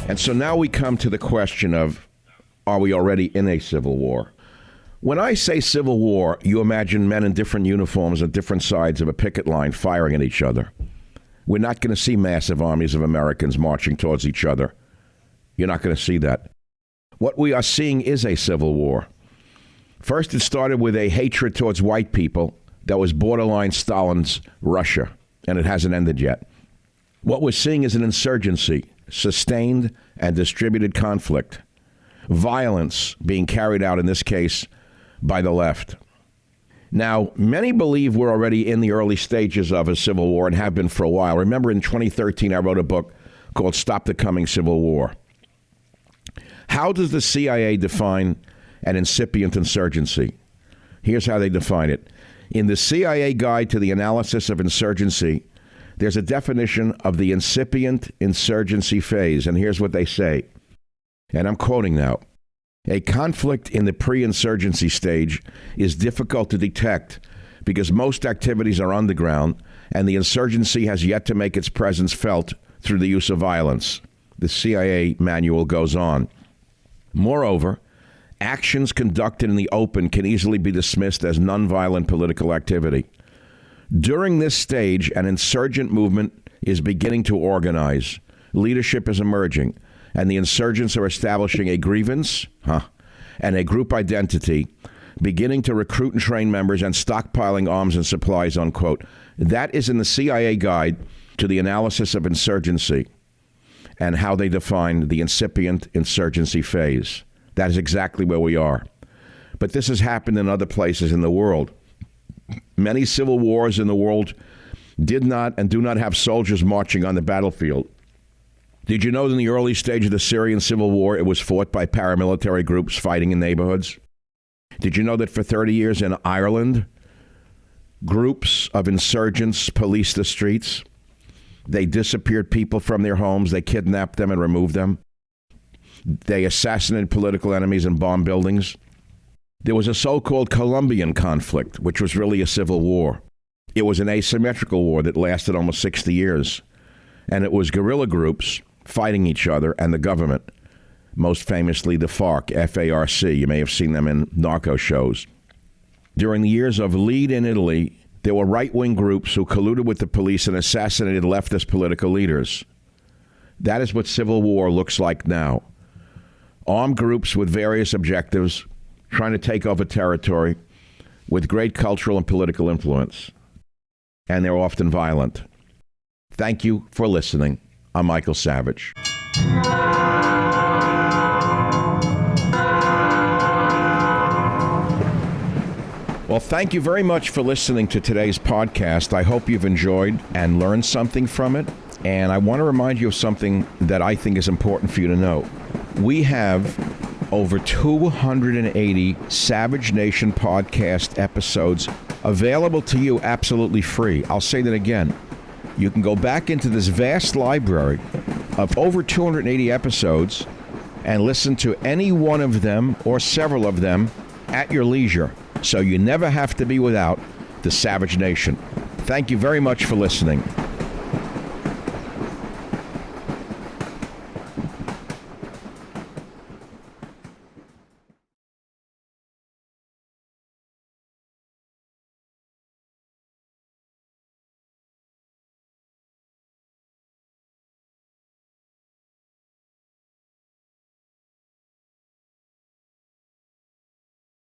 And so now we come to the question of, are we already in a civil war? When I say civil war, you imagine men in different uniforms at different sides of a picket line firing at each other. We're not going to see massive armies of Americans marching towards each other. You're not going to see that. What we are seeing is a civil war. First, it started with a hatred towards white people that was borderline Stalin's Russia, and it hasn't ended yet. What we're seeing is an insurgency, sustained and distributed conflict, violence being carried out, in this case, by the left. Now, many believe we're already in the early stages of a civil war and have been for a while. Remember, in 2013, I wrote a book called Stop the Coming Civil War. How does the CIA define an incipient insurgency? Here's how they define it. In the CIA Guide to the Analysis of Insurgency, there's a definition of the incipient insurgency phase, and here's what they say. And I'm quoting now. A conflict in the pre-insurgency stage is difficult to detect because most activities are underground and the insurgency has yet to make its presence felt through the use of violence. The CIA manual goes on. Moreover, actions conducted in the open can easily be dismissed as nonviolent political activity. During this stage, an insurgent movement is beginning to organize. Leadership is emerging. And the insurgents are establishing a grievance and a group identity, beginning to recruit and train members and stockpiling arms and supplies, unquote. That is in the CIA Guide to the Analysis of Insurgency and how they define the incipient insurgency phase. That is exactly where we are. But this has happened in other places in the world. Many civil wars in the world did not and do not have soldiers marching on the battlefield. Did you know that in the early stage of the Syrian civil war, it was fought by paramilitary groups fighting in neighborhoods? Did you know that for 30 years in Ireland, groups of insurgents policed the streets? They disappeared people from their homes. They kidnapped them and removed them. They assassinated political enemies and bombed buildings. There was a so-called Colombian conflict, which was really a civil war. It was an asymmetrical war that lasted almost 60 years. And it was guerrilla groups fighting each other and the government, most famously the FARC, F-A-R-C. You may have seen them in narco shows. During the years of lead in Italy, there were right-wing groups who colluded with the police and assassinated leftist political leaders. That is what civil war looks like now. Armed groups with various objectives trying to take over territory with great cultural and political influence. And they're often violent. Thank you for listening. I'm Michael Savage. Well, thank you very much for listening to today's podcast. I hope you've enjoyed and learned something from it. And I want to remind you of something that I think is important for you to know. We have over 280 Savage Nation podcast episodes available to you absolutely free. I'll say that again. You can go back into this vast library of over 280 episodes and listen to any one of them or several of them at your leisure. So you never have to be without the Savage Nation. Thank you very much for listening.